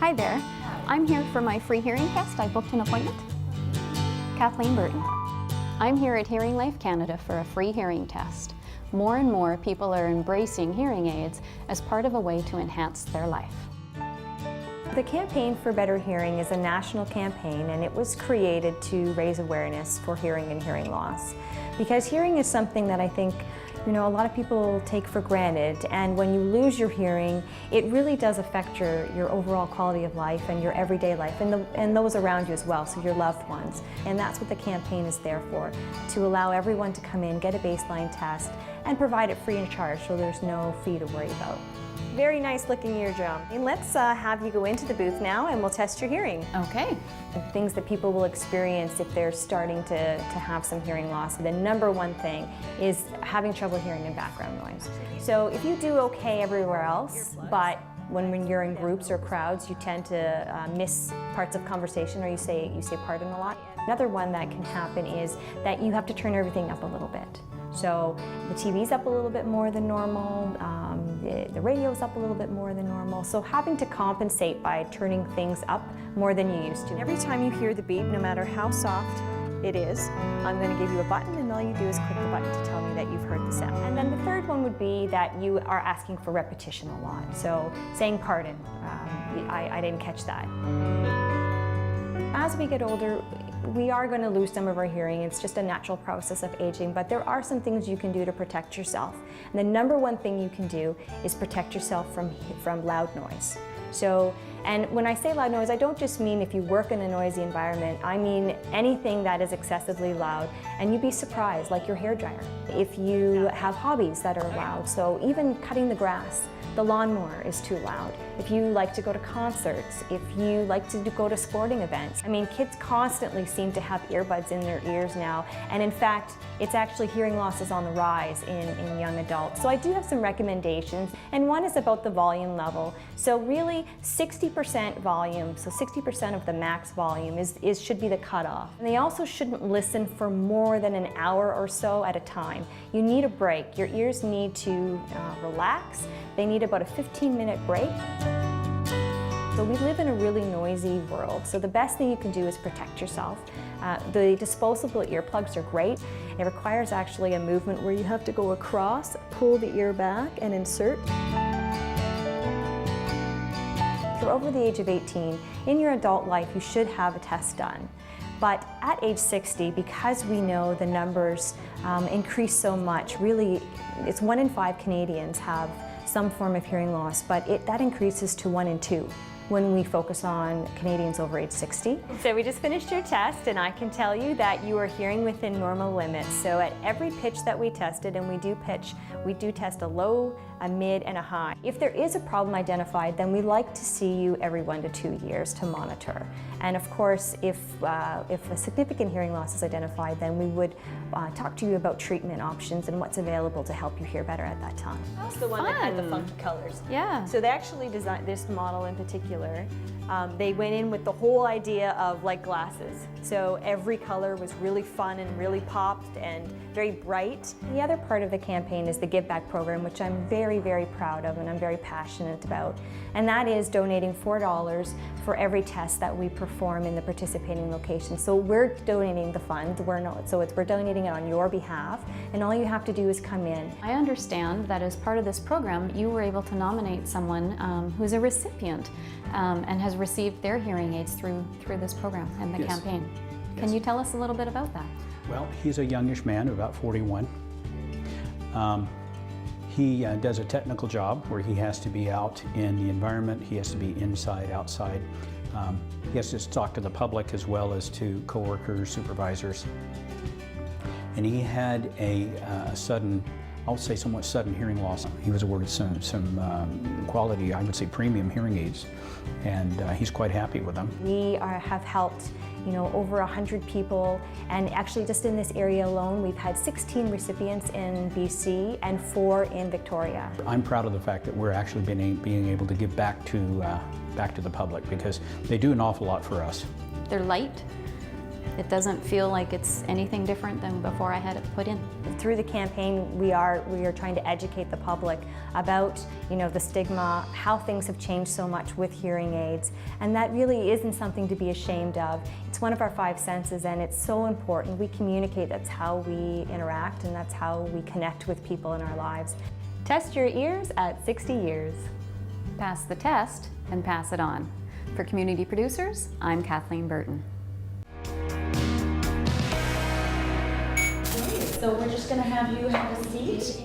Hi there. I'm here for my free hearing test. I booked an appointment. Kathleen Burton. I'm here at Hearing Life Canada for a free hearing test. More and more people are embracing hearing aids as part of a way to enhance their life. The Campaign for Better Hearing is a national campaign, and it was created to raise awareness for hearing and hearing loss. Because hearing is something that I think a lot of people take for granted, and when you lose your hearing, it really does affect your overall quality of life and your everyday life, and those around you as well, so your loved ones. And that's what the campaign is there for, to allow everyone to come in, get a baseline test, and provide it free of charge, so there's no fee to worry about. Very nice looking eardrum. And let's have you go into the booth now and we'll test your hearing. Okay. The things that people will experience if they're starting to have some hearing loss. The number one thing is having trouble hearing in background noise. So if you do okay everywhere else, but when you're in groups or crowds, you tend to miss parts of conversation, or you say pardon a lot. Another one that can happen is that you have to turn everything up a little bit. So the TV's up a little bit more than normal, the radio's up a little bit more than normal. So having to compensate by turning things up more than you used to. Every time you hear the beep, no matter how soft it is, I'm going to give you a button, and all you do is click the button to tell me that you've heard the sound. And then the third one would be that you are asking for repetition a lot. So saying pardon, I didn't catch that. As we get older, we are going to lose some of our hearing. It's just a natural process of aging, but there are some things you can do to protect yourself. And the number one thing you can do is protect yourself from loud noise. And when I say loud noise, I don't just mean if you work in a noisy environment. I mean anything that is excessively loud, and you'd be surprised, like your hairdryer. If you have hobbies that are loud, so even cutting the grass, the lawnmower is too loud. If you like to go to concerts, if you like to go to sporting events. I mean, kids constantly seem to have earbuds in their ears now, and in fact, it's actually hearing loss is on the rise in young adults. So I do have some recommendations, and one is about the volume level. So really, 60% volume, so 60% of the max volume should be the cutoff. And they also shouldn't listen for more than an hour or so at a time. You need a break. Your ears need to relax. They need about a 15-minute break. So we live in a really noisy world, so the best thing you can do is protect yourself. The disposable earplugs are great. It requires actually a movement where you have to go across, pull the ear back, and insert. If you're over the age of 18, in your adult life you should have a test done. But at age 60, because we know the numbers increase so much, really it's 1 in 5 Canadians have some form of hearing loss, but that increases to 1 in 2 when we focus on Canadians over age 60. So we just finished your test, and I can tell you that you are hearing within normal limits. So at every pitch that we tested, and we do test a low, a mid, and a high. If there is a problem identified, then we like to see you every 1 to 2 years to monitor. And of course, if a significant hearing loss is identified, then we would talk to you about treatment options and what's available to help you hear better at that time. That's the one that had the funky colors. Yeah. So they actually designed this model in particular. They went in with the whole idea of like glasses. So every color was really fun and really popped and very bright. The other part of the campaign is the Give Back program, which I'm very, very proud of and I'm very passionate about. And that is donating $4 for every test that we perform in the participating locations. So we're donating the fund, we're donating it on your behalf, and all you have to do is come in. I understand that as part of this program, you were able to nominate someone who's a recipient and has received their hearing aids through this program and the campaign. Can you tell us a little bit about that? Well, he's a youngish man, about 41. He does a technical job where he has to be out in the environment, he has to be inside, outside. He has to talk to the public as well as to coworkers, supervisors. And he had a sudden, I'll say somewhat sudden hearing loss. He was awarded some quality, I would say premium hearing aids, and he's quite happy with them. We have helped over 100 people, and actually just in this area alone we've had 16 recipients in BC and 4 in Victoria. I'm proud of the fact that we're actually being able to give back to the public, because they do an awful lot for us. They're light, It doesn't feel like it's anything different than before I had it put in. Through the campaign, we are trying to educate the public about, the stigma, how things have changed so much with hearing aids, and that really isn't something to be ashamed of. It's one of our 5 senses, and it's so important. We communicate, that's how we interact, and that's how we connect with people in our lives. Test your ears at 60 years. Pass the test and pass it on. For Community Producers, I'm Kathleen Burton. So we're just going to have you have a seat.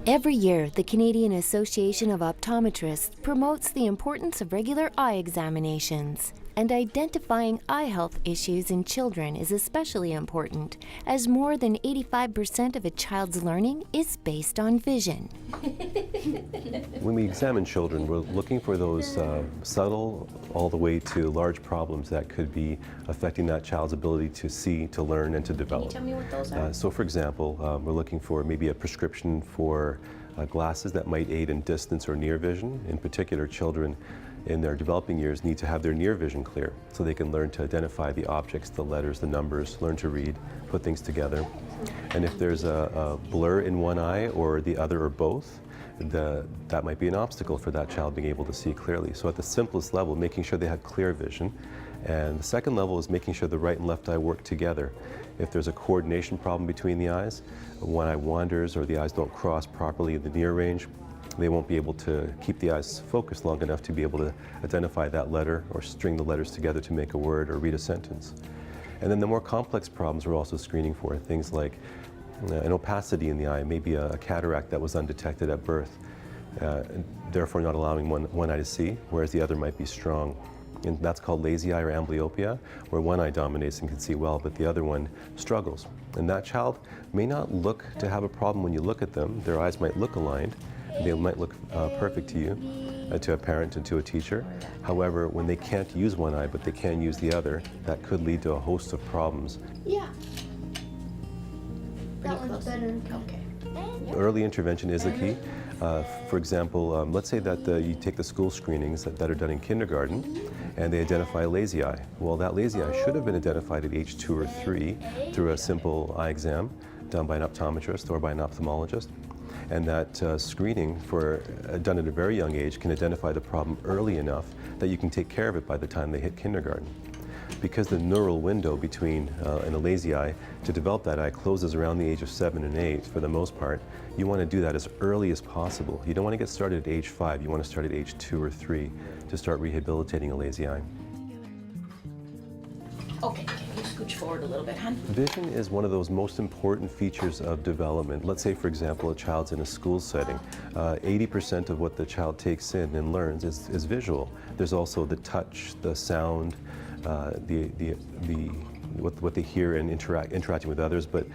Every year, the Canadian Association of Optometrists promotes the importance of regular eye examinations. And identifying eye health issues in children is especially important, as more than 85% of a child's learning is based on vision. When we examine children, we're looking for those subtle all the way to large problems that could be affecting that child's ability to see, to learn, and to develop. Can you tell me what those are? So for example, we're looking for maybe a prescription for glasses that might aid in distance or near vision. In particular, children in their developing years need to have their near vision clear so they can learn to identify the objects, the letters, the numbers, learn to read, put things together. And if there's a blur in one eye or the other or both, that might be an obstacle for that child being able to see clearly. So at the simplest level, making sure they have clear vision. And the second level is making sure the right and left eye work together. If there's a coordination problem between the eyes, one eye wanders or the eyes don't cross properly in the near range, they won't be able to keep the eyes focused long enough to be able to identify that letter or string the letters together to make a word or read a sentence. And then the more complex problems we're also screening for, things like an opacity in the eye, maybe a cataract that was undetected at birth, and therefore not allowing one eye to see, whereas the other might be strong. And that's called lazy eye or amblyopia, where one eye dominates and can see well, but the other one struggles. And that child may not look to have a problem when you look at them. Their eyes might look aligned, and they might look perfect to you, to a parent and to a teacher. However, when they can't use one eye, but they can use the other, that could lead to a host of problems. Yeah. That one's better. Okay. Early intervention is the key. For example, let's say that you take the school screenings that are done in kindergarten and they identify a lazy eye. Well, that lazy eye should have been identified at age 2 or 3 through a simple eye exam done by an optometrist or by an ophthalmologist. And that screening done at a very young age can identify the problem early enough that you can take care of it by the time they hit kindergarten. Because the neural window between in a lazy eye to develop that eye closes around the age of 7 and 8 for the most part, you want to do that as early as possible. You don't want to get started at age 5, you want to start at age 2 or 3 to start rehabilitating a lazy eye. Okay, can you scooch forward a little bit, hon? Vision is one of those most important features of development. Let's say, for example, a child's in a school setting. 80% of what the child takes in and learns is visual. There's also the touch, the sound, what they hear and interacting with others, but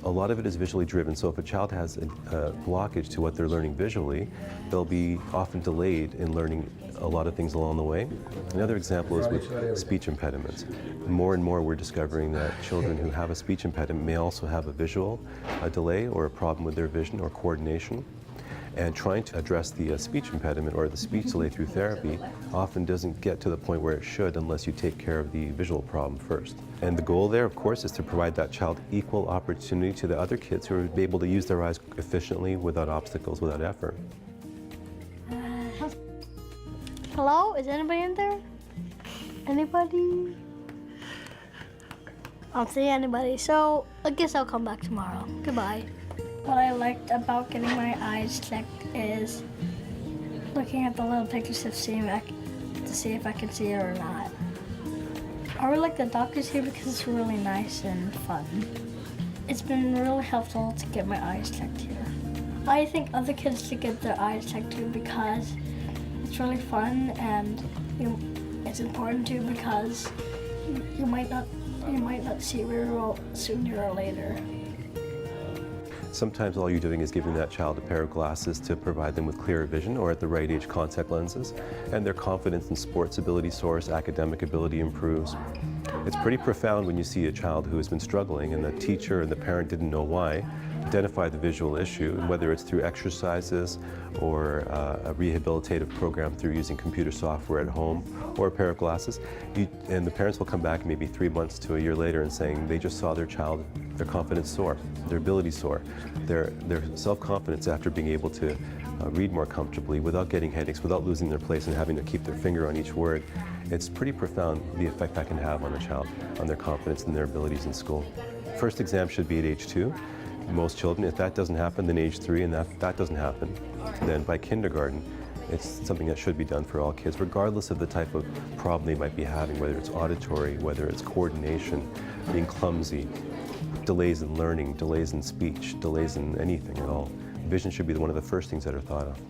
a lot of it is visually driven. So if a child has a blockage to what they're learning visually, they'll be often delayed in learning a lot of things along the way. Another example is with speech impediments. More and more we're discovering that children who have a speech impediment may also have a visual delay or a problem with their vision or coordination. And trying to address the speech impediment or the speech delay through therapy often doesn't get to the point where it should unless you take care of the visual problem first. And the goal there, of course, is to provide that child equal opportunity to the other kids who are able to use their eyes efficiently without obstacles, without effort. Hello? Is anybody in there? Anybody? I don't see anybody, so I guess I'll come back tomorrow. Goodbye. What I liked about getting my eyes checked is looking at the little pictures to see if I can see it or not. I really like the doctors here because it's really nice and fun. It's been really helpful to get my eyes checked here. I think other kids should get their eyes checked too because it's really fun and it's important too because you might not see it very well sooner or later. Sometimes all you're doing is giving that child a pair of glasses to provide them with clearer vision, or at the right age contact lenses, and their confidence in sports ability soars, academic ability improves. It's pretty profound when you see a child who has been struggling and the teacher and the parent didn't know why, identify the visual issue, and whether it's through exercises or a rehabilitative program through using computer software at home or a pair of glasses, and the parents will come back maybe 3 months to a year later and saying they just saw their child, their confidence soar, their ability soar, their self-confidence after being able to read more comfortably without getting headaches, without losing their place and having to keep their finger on each word. It's pretty profound, the effect that can have on a child, on their confidence and their abilities in school. First exam should be at age 2. Most children, if that doesn't happen, then age 3, and that doesn't happen, then by kindergarten, it's something that should be done for all kids, regardless of the type of problem they might be having, whether it's auditory, whether it's coordination, being clumsy, delays in learning, delays in speech, delays in anything at all. Vision should be one of the first things that are thought of.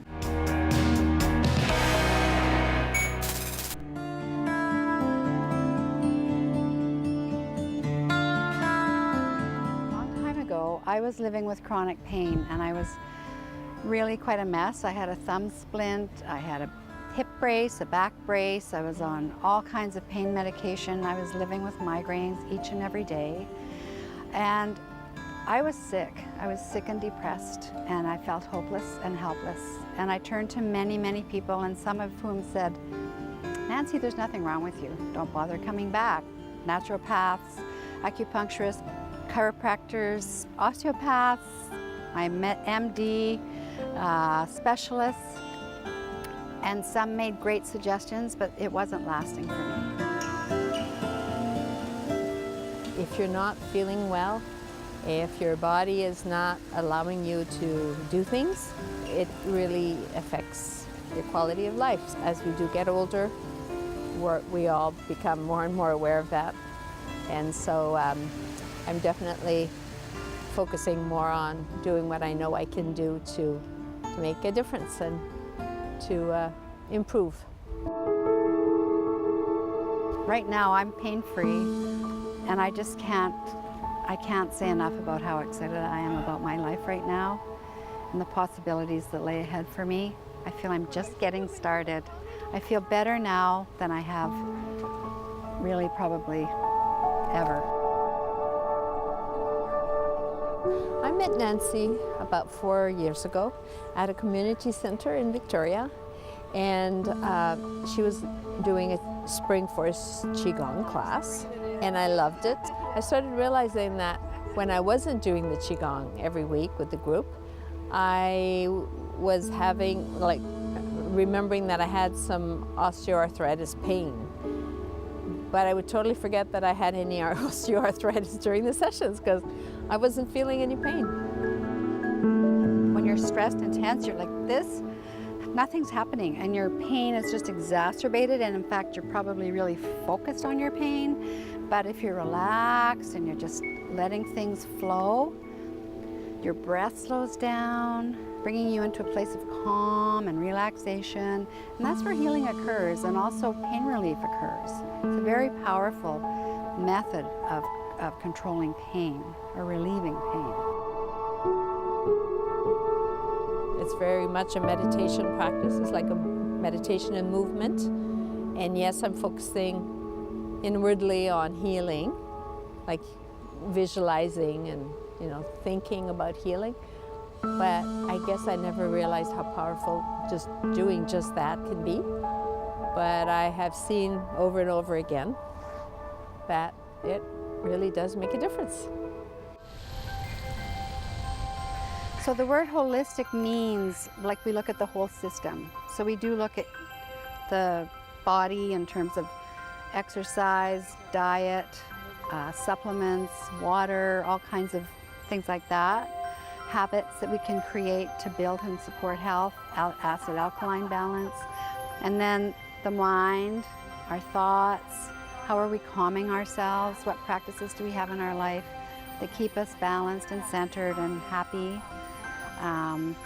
I was living with chronic pain, and I was really quite a mess. I had a thumb splint, I had a hip brace, a back brace, I was on all kinds of pain medication. I was living with migraines each and every day. And I was sick and depressed, and I felt hopeless and helpless. And I turned to many, many people, and some of whom said, Nancy, there's nothing wrong with you. Don't bother coming back. Naturopaths, acupuncturists, chiropractors, osteopaths, I met MD, specialists, and some made great suggestions, but it wasn't lasting for me. If you're not feeling well, if your body is not allowing you to do things, it really affects your quality of life. As we do get older, we all become more and more aware of that. And so I'm definitely focusing more on doing what I know I can do to make a difference and to improve. Right now I'm pain-free, and I just can't say enough about how excited I am about my life right now and the possibilities that lay ahead for me. I feel I'm just getting started. I feel better now than I have really probably ever. I met Nancy about 4 years ago at a community center in Victoria, and she was doing a Spring Force Qigong class, and I loved it. I started realizing that when I wasn't doing the Qigong every week with the group, I was having, remembering that I had some osteoarthritis pain. But I would totally forget that I had any osteoarthritis during the sessions because I wasn't feeling any pain. When you're stressed and tense, you're like this, nothing's happening, and your pain is just exacerbated, and in fact, you're probably really focused on your pain. But if you're relaxed and you're just letting things flow, your breath slows down, bringing you into a place of calm and relaxation, and that's where healing occurs, and also pain relief occurs. It's a very powerful method of controlling pain or relieving pain. It's very much a meditation practice. It's like a meditation and movement. And yes, I'm focusing inwardly on healing, like visualizing and thinking about healing. But I guess I never realized how powerful just doing just that can be. But I have seen over and over again that it really does make a difference. So the word holistic means, like, we look at the whole system. So we do look at the body in terms of exercise, diet, supplements, water, all kinds of things like that. Habits that we can create to build and support health, acid-alkaline balance. And then the mind, our thoughts, how are we calming ourselves? What practices do we have in our life that keep us balanced and centered and happy?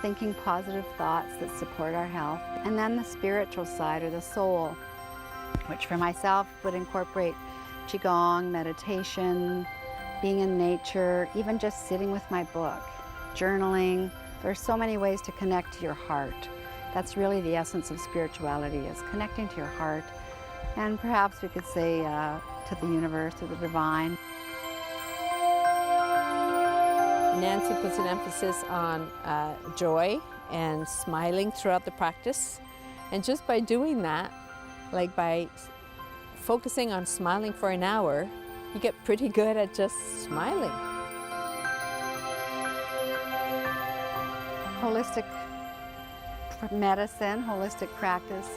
Thinking positive thoughts that support our health. And then the spiritual side, or the soul, which for myself would incorporate Qigong, meditation, being in nature, even just sitting with my book, journaling. There are so many ways to connect to your heart. That's really the essence of spirituality, is connecting to your heart, and perhaps we could say to the universe, to the divine. Nancy puts an emphasis on joy and smiling throughout the practice. And just by doing that, like by focusing on smiling for an hour, you get pretty good at just smiling. Holistic medicine, holistic practice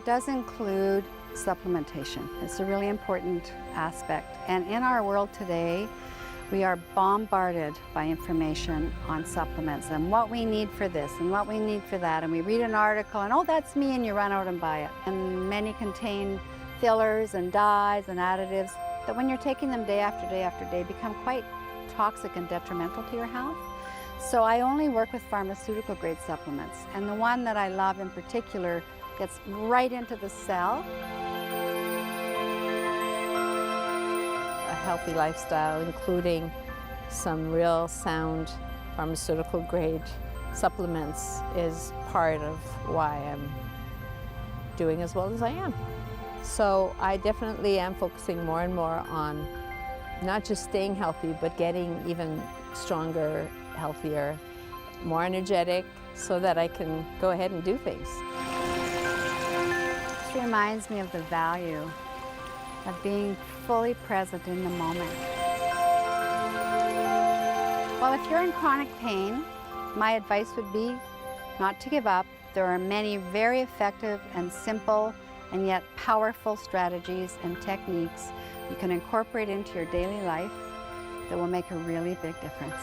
does include supplementation. It's a really important aspect. And in our world today, we are bombarded by information on supplements and what we need for this and what we need for that. And we read an article and, oh, that's me, and you run out and buy it. And many contain fillers and dyes and additives that when you're taking them day after day after day become quite toxic and detrimental to your health. So I only work with pharmaceutical grade supplements. And the one that I love in particular gets right into the cell. A healthy lifestyle, including some real sound pharmaceutical grade supplements, is part of why I'm doing as well as I am. So I definitely am focusing more and more on not just staying healthy, but getting even stronger, healthier, more energetic, so that I can go ahead and do things. This reminds me of the value of being fully present in the moment. Well, if you're in chronic pain, my advice would be not to give up. There are many very effective and simple and yet powerful strategies and techniques you can incorporate into your daily life that will make a really big difference.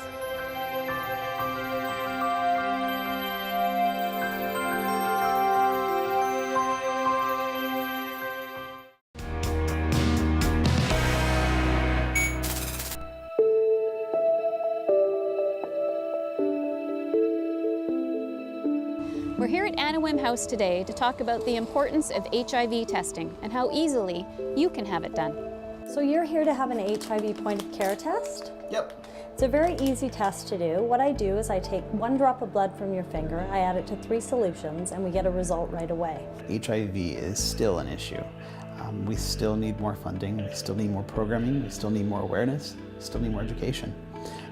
We're here at Anna Wim House today to talk about the importance of HIV testing and how easily you can have it done. So you're here to have an HIV point of care test? Yep. It's a very easy test to do. What I do is I take 1 drop of blood from your finger, I add it to 3 solutions, and we get a result right away. HIV is still an issue. We still need more funding, we still need more programming, we still need more awareness, we still need more education.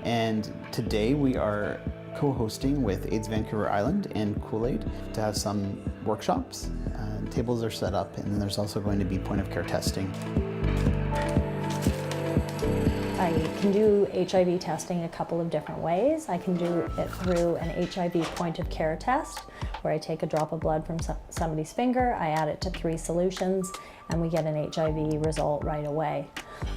And today we are co-hosting with AIDS Vancouver Island and Kool-Aid to have some workshops. Tables are set up, and then there's also going to be point of care testing. I can do HIV testing a couple of different ways. I can do it through an HIV point of care test, where I take a drop of blood from somebody's finger, I add it to 3 solutions, and we get an HIV result right away.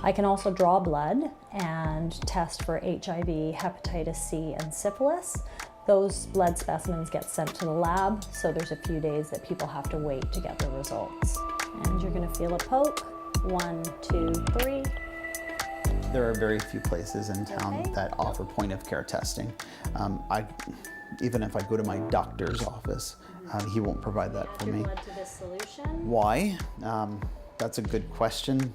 I can also draw blood and test for HIV, hepatitis C, and syphilis. Those blood specimens get sent to the lab, so there's a few days that people have to wait to get the results. And you're going to feel a poke. 1, 2, 3. There are very few places in town that offer point of care testing. Even if I go to my doctor's office, he won't provide that for me. Blood to this solution. Why? That's a good question.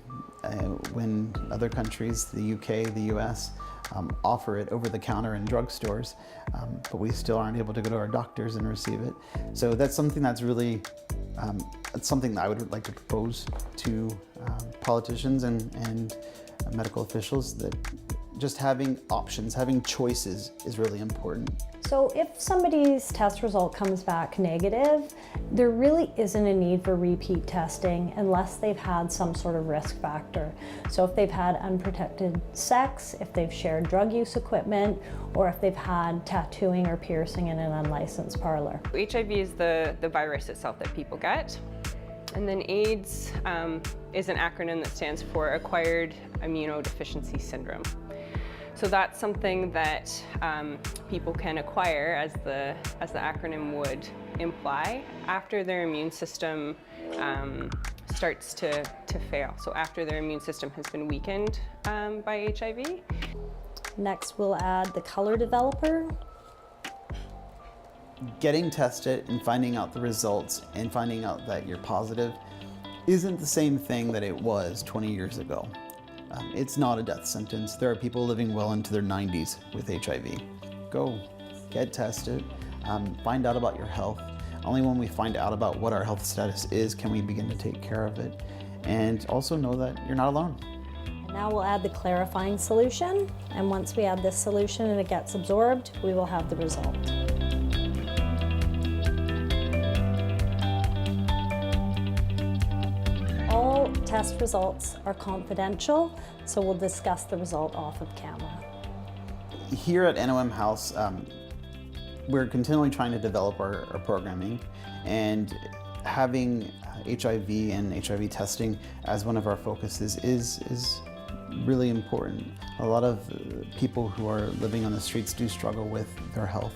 When other countries, the UK, the US, offer it over the counter in drugstores, but we still aren't able to go to our doctors and receive it. So that's something that's really, it's something that I would like to propose to politicians and medical officials, that just having options, having choices is really important. So if somebody's test result comes back negative, there really isn't a need for repeat testing unless they've had some sort of risk factor. So if they've had unprotected sex, if they've shared drug use equipment, or if they've had tattooing or piercing in an unlicensed parlor. HIV is the virus itself that people get. And then AIDS is an acronym that stands for Acquired Immunodeficiency Syndrome. So that's something that people can acquire, as the acronym would imply, after their immune system starts to fail. So after their immune system has been weakened by HIV. Next, we'll add the color developer. Getting tested and finding out the results and finding out that you're positive isn't the same thing that it was 20 years ago. It's not a death sentence. There are people living well into their 90s with HIV. Go, get tested, find out about your health. Only when we find out about what our health status is can we begin to take care of it. And also know that you're not alone. Now we'll add the clarifying solution, and once we add this solution and it gets absorbed, we will have the result. All test results are confidential, so we'll discuss the result off of camera. Here at NOM House, we're continually trying to develop our programming, and having HIV and HIV testing as one of our focuses is really important. A lot of people who are living on the streets do struggle with their health,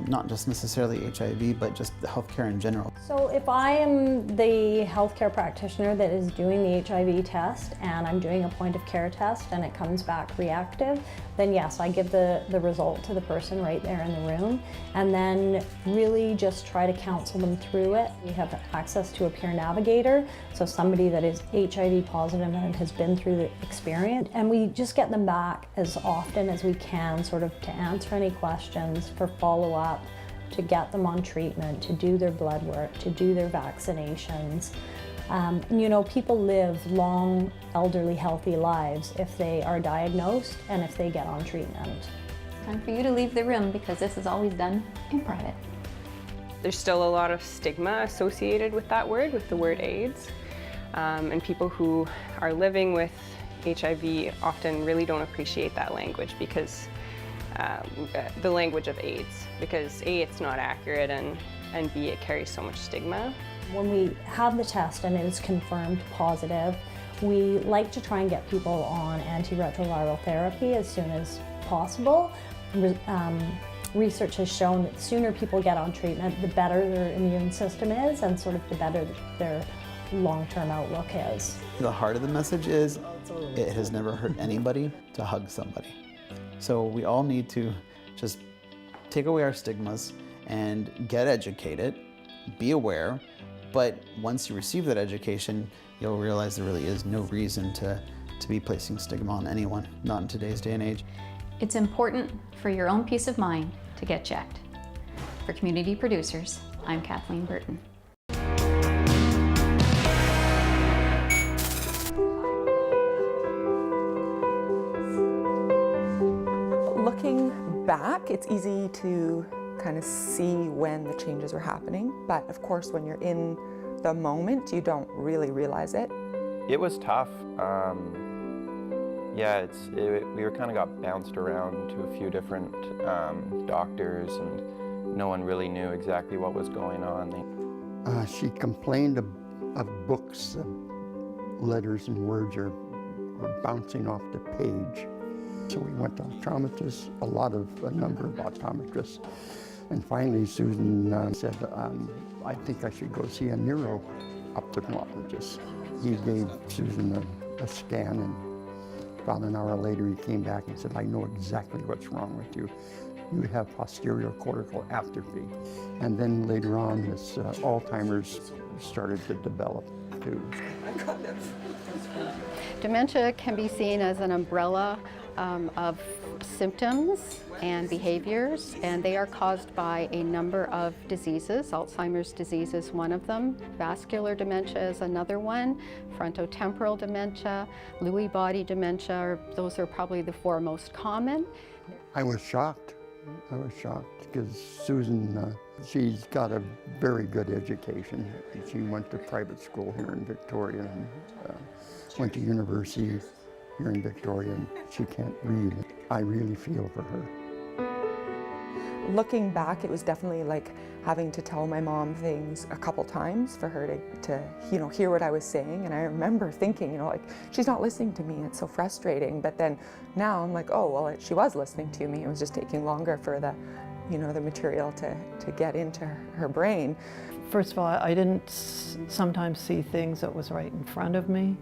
not just necessarily HIV, but just healthcare in general. So if I am the healthcare practitioner that is doing the HIV test and I'm doing a point of care test and it comes back reactive, then yes, I give the result to the person right there in the room, and then really just try to counsel them through it. We have access to a peer navigator, so somebody that is HIV positive and has been through the experience, and we just get them back as often as we can, sort of to answer any questions, for follow-up, to get them on treatment, to do their blood work, to do their vaccinations. You know, people live long, elderly, healthy lives if they are diagnosed and if they get on treatment. Time for you to leave the room, because this is always done in private. There's still a lot of stigma associated with that word, with the word AIDS. And people who are living with HIV often really don't appreciate that language, because the language of AIDS, because A, it's not accurate, and B, it carries so much stigma. When we have the test and it is confirmed positive, we like to try and get people on antiretroviral therapy as soon as possible. Research has shown that the sooner people get on treatment, the better their immune system is, and sort of the better their long-term outlook is. The heart of the message is, it has never hurt anybody to hug somebody. So we all need to just take away our stigmas and get educated, be aware, but once you receive that education, you'll realize there really is no reason to be placing stigma on anyone, not in today's day and age. It's important for your own peace of mind to get checked. For Community Producers, I'm Kathleen Burton. Looking back, it's easy to kind of see when the changes were happening, but of course when you're in the moment, you don't really realize it. It was tough. Yeah, we were kind of got bounced around to a few different doctors, and no one really knew exactly what was going on. She complained of books, letters and words are bouncing off the page. So we went to optometrists, a number of optometrists. And finally, Susan said, I think I should go see a neuro-ophthalmologist. He gave Susan a scan, and about an hour later he came back and said, I know exactly what's wrong with you. You have posterior cortical atrophy. And then later on, this Alzheimer's started to develop too. Dementia can be seen as an umbrella of symptoms and behaviors, and they are caused by a number of diseases. Alzheimer's disease is one of them. Vascular dementia is another one. Frontotemporal dementia, Lewy body dementia, those are probably the four most common. I was shocked. Because Susan, she's got a very good education. She went to private school here in Victoria and went to university here in Victoria, and she can't read. I really feel for her. Looking back, it was definitely like having to tell my mom things a couple times for her to hear what I was saying. And I remember thinking, like, she's not listening to me. It's so frustrating. But then now I'm like, oh, well, she was listening to me. It was just taking longer for the material to get into her brain. First of all, I didn't sometimes see things that was right in front of me.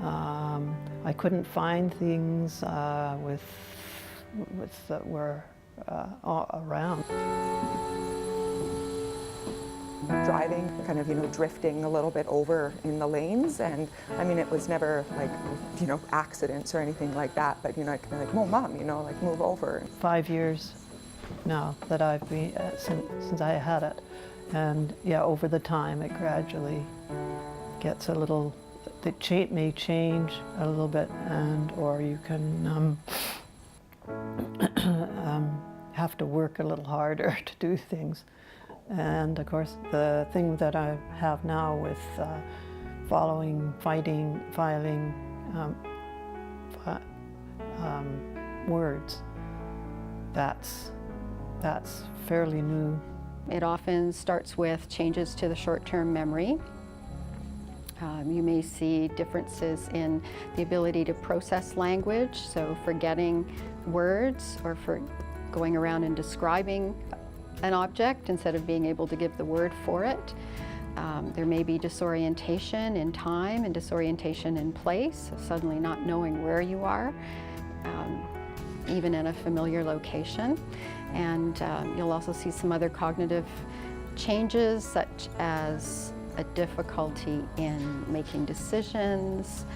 I couldn't find things that were around. Driving, kind of, drifting a little bit over in the lanes, and I mean, it was never like, accidents or anything like that, but, I could be like, oh, Mom, like, move over. 5 years now that I've been, since I had it, and yeah, over the time, it gradually gets a little may change a little bit, or you can have to work a little harder to do things. And of course, the thing that I have now with filing words, that's fairly new. It often starts with changes to the short-term memory. You may see differences in the ability to process language, so forgetting words or for going around and describing an object instead of being able to give the word for it. There may be disorientation in time and disorientation in place, so suddenly not knowing where you are, even in a familiar location. And you'll also see some other cognitive changes, such as a difficulty in making decisions,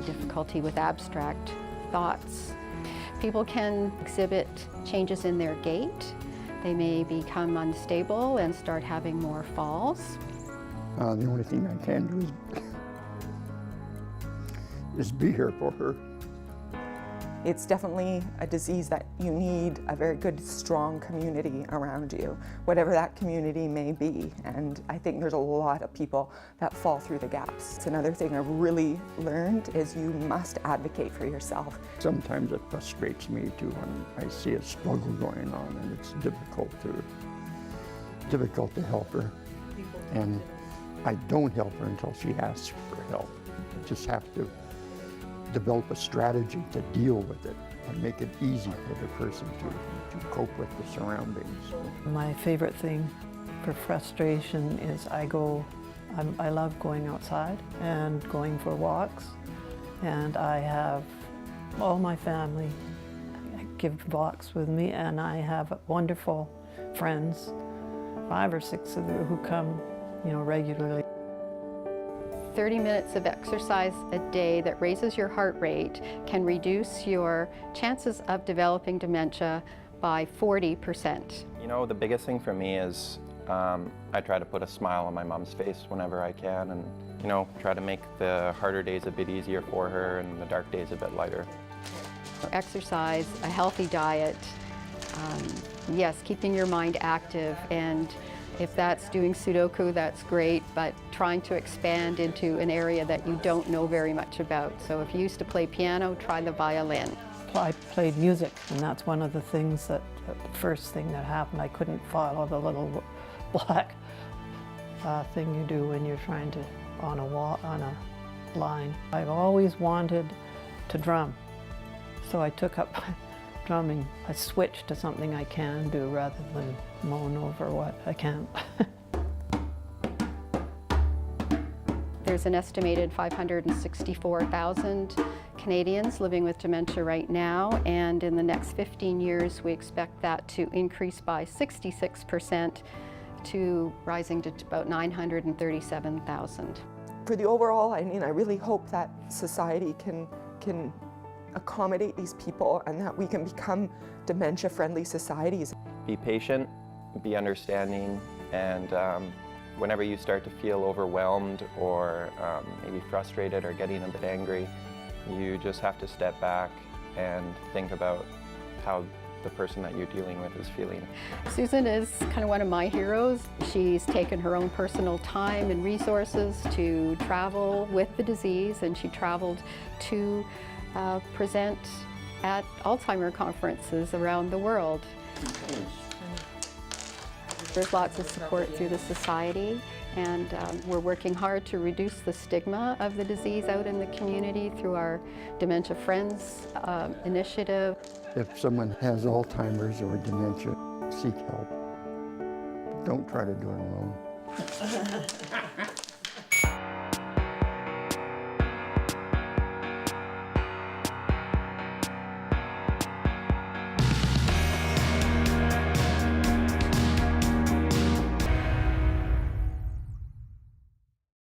difficulty with abstract thoughts. People can exhibit changes in their gait. They may become unstable and start having more falls. The only thing I can do is be here for her. It's definitely a disease that you need a very good, strong community around you, whatever that community may be. And I think there's a lot of people that fall through the gaps. It's another thing I've really learned is you must advocate for yourself. Sometimes it frustrates me too when I see a struggle going on, and it's difficult to help her. And I don't help her until she asks for help. I just have to develop a strategy to deal with it and make it easy for the person to cope with the surroundings. My favorite thing for frustration is I love going outside and going for walks, and I have all my family give walks with me, and I have wonderful friends, 5 or 6 of them who come, regularly. 30 minutes of exercise a day that raises your heart rate can reduce your chances of developing dementia by 40%. The biggest thing for me is I try to put a smile on my mom's face whenever I can, and try to make the harder days a bit easier for her and the dark days a bit lighter. Exercise, a healthy diet, yes, keeping your mind active, and if that's doing Sudoku, that's great, but trying to expand into an area that you don't know very much about. So if you used to play piano, try the violin. I played music, and that's one of the things the first thing that happened. I couldn't follow the little black thing you do when you're trying to, on a line. I've always wanted to drum, so I took up drumming. I switched to something I can do rather than moan over what I can't. There's an estimated 564,000 Canadians living with dementia right now, and in the next 15 years we expect that to increase by 66% to rising to about 937,000. For the overall, I really hope that society can accommodate these people and that we can become dementia-friendly societies. Be patient, be understanding, and whenever you start to feel overwhelmed or maybe frustrated or getting a bit angry, you just have to step back and think about how the person that you're dealing with is feeling. Susan is kind of one of my heroes. She's taken her own personal time and resources to travel with the disease, and she traveled to present at Alzheimer conferences around the world. There's lots of support through the society, and we're working hard to reduce the stigma of the disease out in the community through our Dementia Friends initiative. If someone has Alzheimer's or dementia, seek help. Don't try to do it alone.